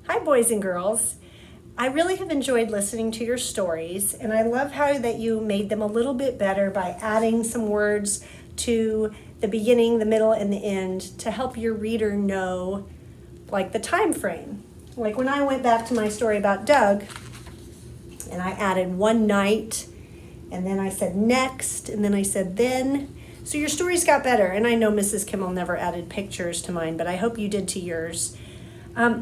Hi, boys and girls. I really have enjoyed listening to your stories, and I love how that you made them a little bit better by adding some words to the beginning, the middle, and the end to help your reader know, like, the time frame. Like when I went back to my story about Doug, and I added one night, and then I said next, and then I said then. So your stories got better, and I know Mrs. Kimmel never added pictures to mine, but I hope you did to yours.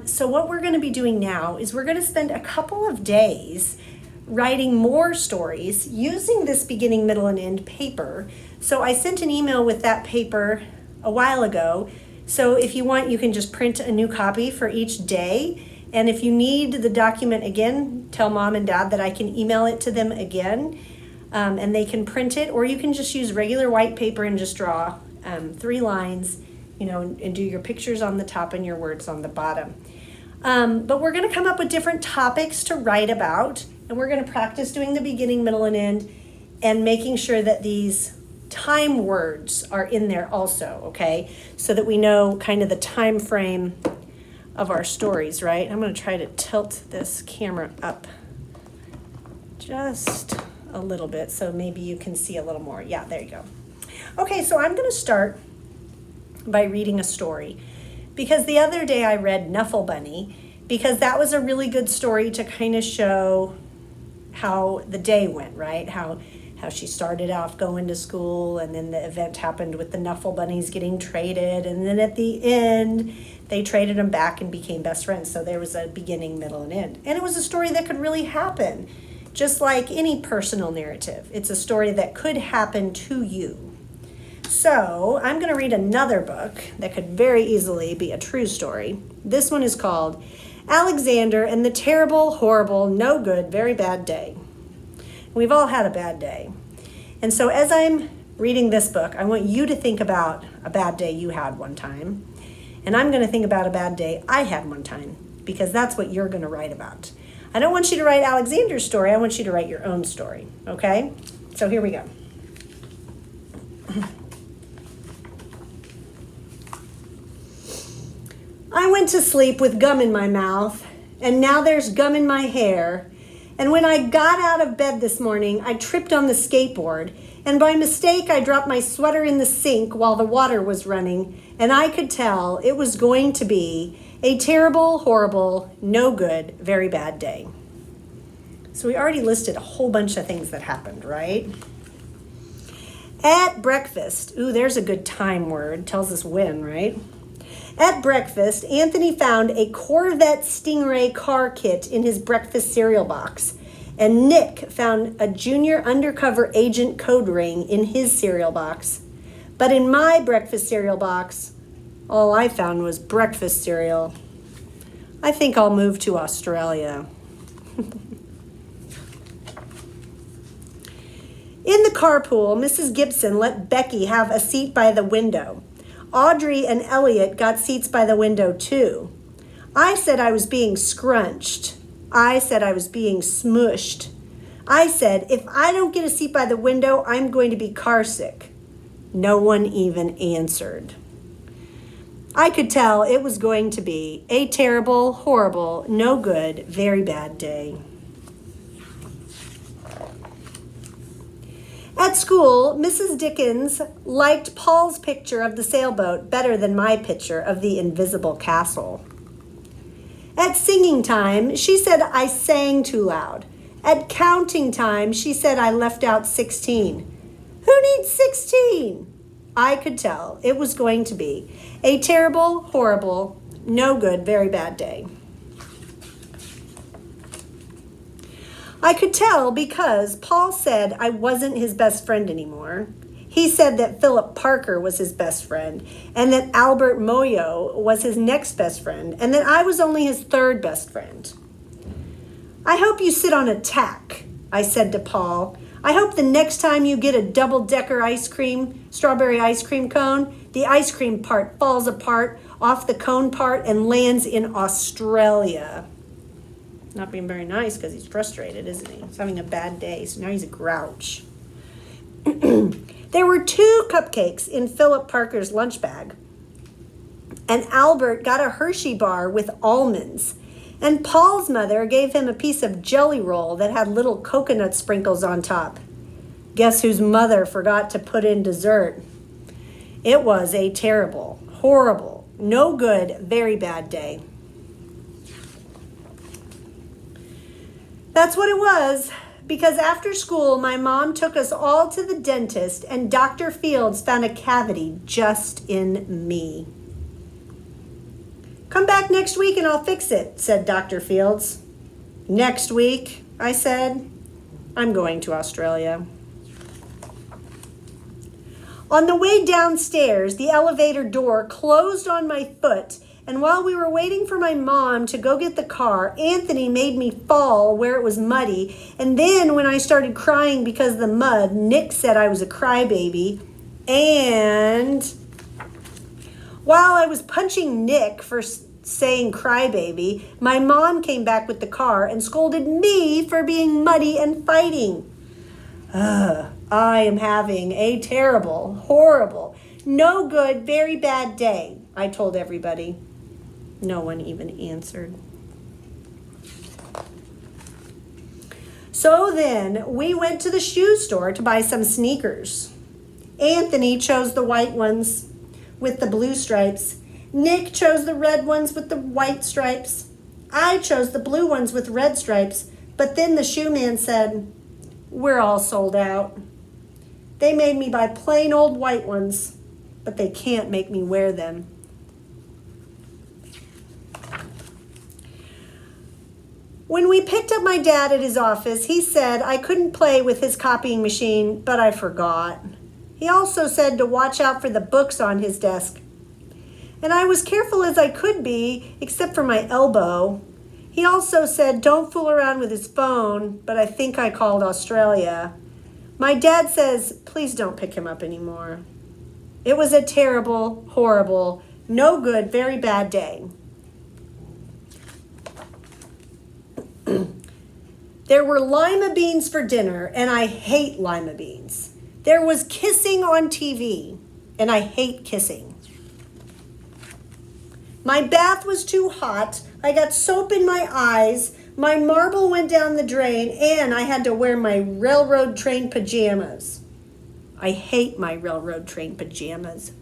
So what we're going to be doing now is we're going to spend a couple of days writing more stories using this beginning, middle, and end paper. So I sent an email with that paper a while ago. So if you want, you can just print a new copy for each day. And if you need the document again, tell mom and dad that I can email it to them again, and they can print it, or you can just use regular white paper and just draw 3 lines, and do your pictures on the top and your words on the bottom. But we're going to come up with different topics to write about, and we're going to practice doing the beginning, middle, and end, and making sure that these time words are in there also, okay? So that we know kind of the time frame of our stories, right? I'm going to try to tilt this camera up just a little bit so maybe you can see a little more. Yeah, there you go. Okay, so I'm going to start by reading a story, because the other day I read Knuffle Bunny, because that was a really good story to kind of show how the day went, right? How she started off going to school, and then the event happened with the Knuffle Bunnies getting traded, and then at the end they traded them back and became best friends. So there was a beginning, middle, and end, and it was a story that could really happen, just like any personal narrative. It's a story that could happen to you. So I'm going to read another book that could very easily be a true story. This one is called Alexander and the Terrible, Horrible, No Good, Very Bad Day. We've all had a bad day. And so as I'm reading this book, I want you to think about a bad day you had one time. And I'm going to think about a bad day I had one time, because that's what you're going to write about. I don't want you to write Alexander's story. I want you to write your own story. Okay? So here we go. I went to sleep with gum in my mouth, and now there's gum in my hair. And when I got out of bed this morning, I tripped on the skateboard, and by mistake I dropped my sweater in the sink while the water was running, and I could tell it was going to be a terrible, horrible, no good, very bad day. So we already listed a whole bunch of things that happened, right? At breakfast, ooh, there's a good time word, tells us when, right? At breakfast, Anthony found a Corvette Stingray car kit in his breakfast cereal box, and Nick found a junior undercover agent code ring in his cereal box. But in my breakfast cereal box, all I found was breakfast cereal. I think I'll move to Australia. In the carpool, Mrs. Gibson let Becky have a seat by the window. Audrey and Elliot got seats by the window too. I said I was being scrunched. I said I was being smushed. I said, if I don't get a seat by the window, I'm going to be car sick. No one even answered. I could tell it was going to be a terrible, horrible, no good, very bad day. At school, Mrs. Dickens liked Paul's picture of the sailboat better than my picture of the invisible castle. At singing time, she said I sang too loud. At counting time, she said I left out 16. Who needs 16? I could tell it was going to be a terrible, horrible, no good, very bad day. I could tell because Paul said I wasn't his best friend anymore. He said that Philip Parker was his best friend, and that Albert Moyo was his next best friend, and that I was only his third best friend. I hope you sit on a tack, I said to Paul. I hope the next time you get a double-decker strawberry ice cream cone, the ice cream part falls apart off the cone part and lands in Australia. Not being very nice because he's frustrated, isn't he? He's having a bad day, so now he's a grouch. There were 2 cupcakes in Philip Parker's lunch bag, and Albert got a Hershey bar with almonds, And Paul's mother gave him a piece of jelly roll that had little coconut sprinkles on top. Guess whose mother forgot to put in dessert? It was a terrible, horrible, no good, very bad day. That's what it was, because after school, my mom took us all to the dentist, and Dr. Fields found a cavity just in me. Come back next week and I'll fix it, said Dr. Fields. Next week, I said. I'm going to Australia. On the way downstairs, the elevator door closed on my foot, and while we were waiting for my mom to go get the car, Anthony made me fall where it was muddy, and then when I started crying because of the mud, Nick said I was a crybaby, and while I was punching Nick for saying crybaby, my mom came back with the car and scolded me for being muddy and fighting. I am having a terrible, horrible, no good, very bad day, I told everybody. No one even answered. So then we went to the shoe store to buy some sneakers. Anthony chose the white ones with the blue stripes. Nick chose the red ones with the white stripes. I chose the blue ones with red stripes, but then the shoe man said, "We're all sold out." They made me buy plain old white ones, but they can't make me wear them. When we picked up my dad at his office, he said I couldn't play with his copying machine, but I forgot. He also said to watch out for the books on his desk. And I was careful as I could be, except for my elbow. He also said don't fool around with his phone, but I think I called Australia. My dad says, please don't pick him up anymore. It was a terrible, horrible, no good, very bad day. There were lima beans for dinner, and I hate lima beans. There was kissing on TV, and I hate kissing. My bath was too hot. I got soap in my eyes. My marble went down the drain, and I had to wear my railroad train pajamas. I hate my railroad train pajamas.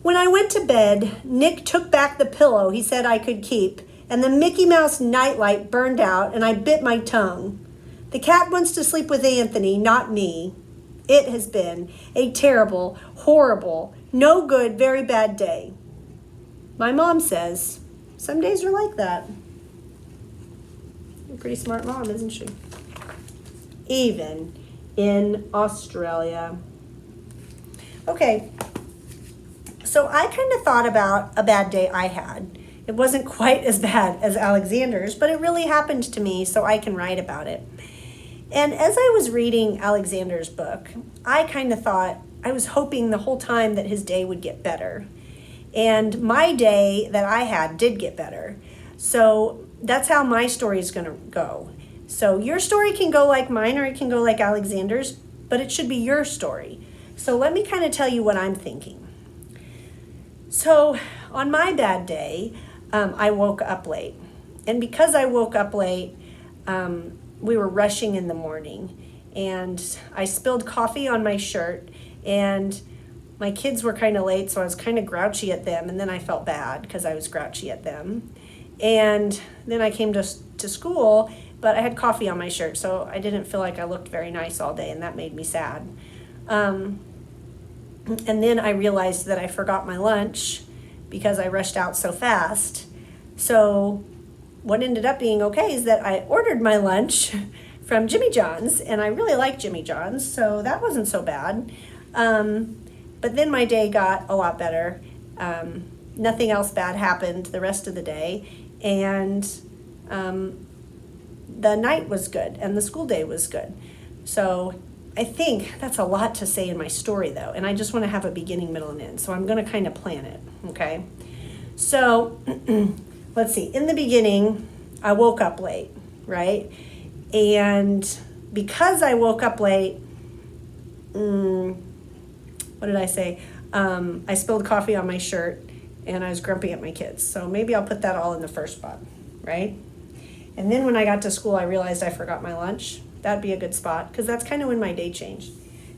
When I went to bed, Nick took back the pillow he said I could keep, and the Mickey Mouse nightlight burned out, and I bit my tongue. The cat wants to sleep with Anthony, not me. It has been a terrible, horrible, no good, very bad day. My mom says, some days are like that. A pretty smart mom, isn't she? Even in Australia. Okay, so I kind of thought about a bad day I had. It wasn't quite as bad as Alexander's, but it really happened to me, so I can write about it. And as I was reading Alexander's book, I kind of thought, I was hoping the whole time that his day would get better. And my day that I had did get better. So that's how my story is going to go. So your story can go like mine or it can go like Alexander's, but it should be your story. So let me kind of tell you what I'm thinking. So on my bad day, I woke up late. And because I woke up late, we were rushing in the morning. And I spilled coffee on my shirt. And my kids were kind of late, so I was kind of grouchy at them. And then I felt bad because I was grouchy at them. And then I came to school, but I had coffee on my shirt, so I didn't feel like I looked very nice all day, and that made me sad. And then I realized that I forgot my lunch because I rushed out so fast. So what ended up being okay is that I ordered my lunch from Jimmy John's, and I really like Jimmy John's, so that wasn't so bad. But then my day got a lot better. Nothing else bad happened the rest of the day, and the night was good, and the school day was good. So I think that's a lot to say in my story, though, and I just want to have a beginning, middle, and end. So I'm going to kind of plan it, okay? So let's see. In the beginning, I woke up late, right? And because I woke up late, what did I say? I spilled coffee on my shirt, and I was grumpy at my kids. So maybe I'll put that all in the first spot, right? And then when I got to school, I realized I forgot my lunch. That'd be a good spot because that's kind of when my day changed.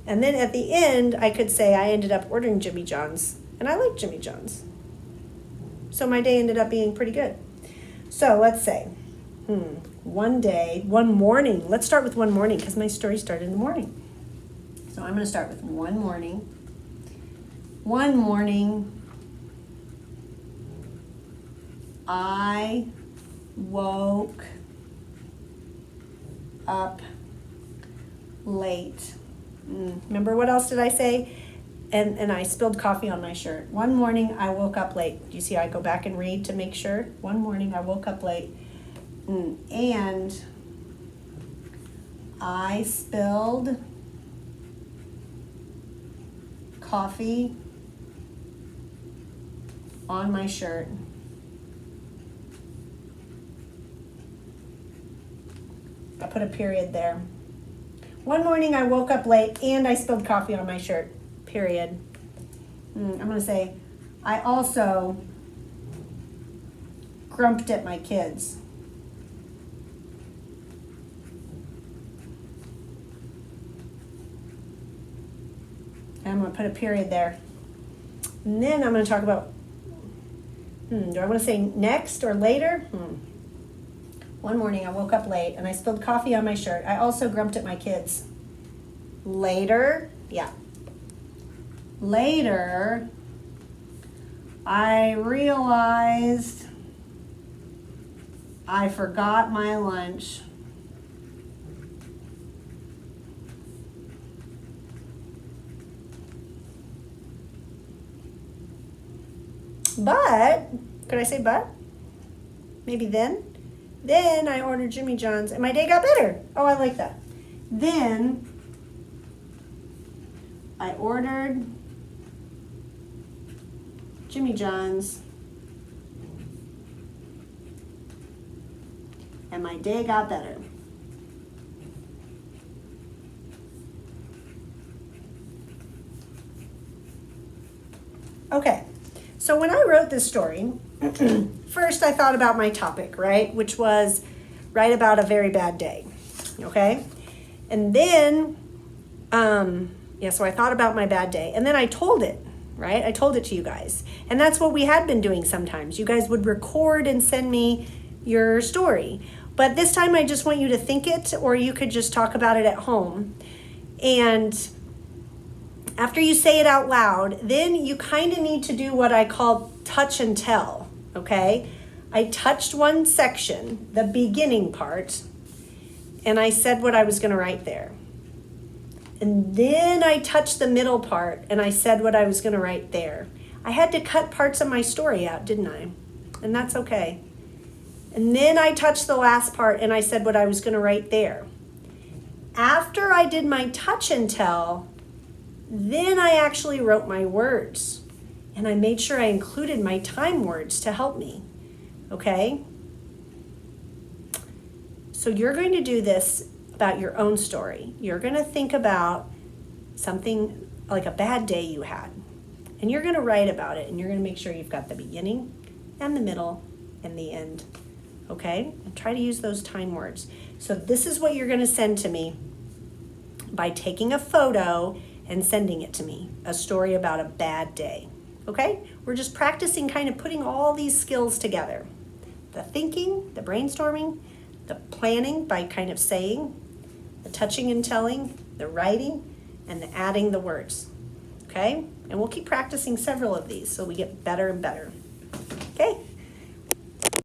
And then at the end, I could say I ended up ordering Jimmy John's, and I like Jimmy John's. So my day ended up being pretty good. So let's say, one morning. Let's start with one morning because my story started in the morning. So I'm going to start with one morning. One morning, I woke up late. Remember what else did I say? And I spilled coffee on my shirt. One morning I woke up late. Do you see I go back and read to make sure? One morning I woke up late and I spilled coffee on my shirt. I put a period there. One morning I woke up late and I spilled coffee on my shirt. Period. I'm going to say, I also grumped at my kids. And I'm going to put a period there. And then I'm going to talk about, do I want to say next or later? One morning I woke up late and I spilled coffee on my shirt. I also grumped at my kids. Later, yeah. Later, I realized I forgot my lunch. But, could I say but? Maybe then? Then I ordered Jimmy John's and my day got better. Oh, I like that. Then I ordered Jimmy John's and my day got better. Okay, so when I wrote this story, first I thought about my topic, right? Which was write about a very bad day, okay? And then, so I thought about my bad day and then I told it, right? I told it to you guys. And that's what we had been doing sometimes. You guys would record and send me your story. But this time I just want you to think it, or you could just talk about it at home. And after you say it out loud, then you kind of need to do what I call touch and tell, okay? I touched one section, the beginning part, and I said what I was going to write there. And then I touched the middle part and I said what I was going to write there. I had to cut parts of my story out, didn't I? And that's okay. And then I touched the last part and I said what I was going to write there. After I did my touch and tell, then I actually wrote my words. And I made sure I included my time words to help me. Okay? So you're going to do this about your own story. You're going to think about something like a bad day you had. And you're going to write about it. And you're going to make sure you've got the beginning and the middle and the end. Okay? And try to use those time words. So this is what you're going to send to me by taking a photo and sending it to me. A story about a bad day. Okay? We're just practicing kind of putting all these skills together. The thinking, the brainstorming, the planning by kind of saying, the touching and telling, the writing, and the adding the words. Okay? And we'll keep practicing several of these so we get better and better. Okay?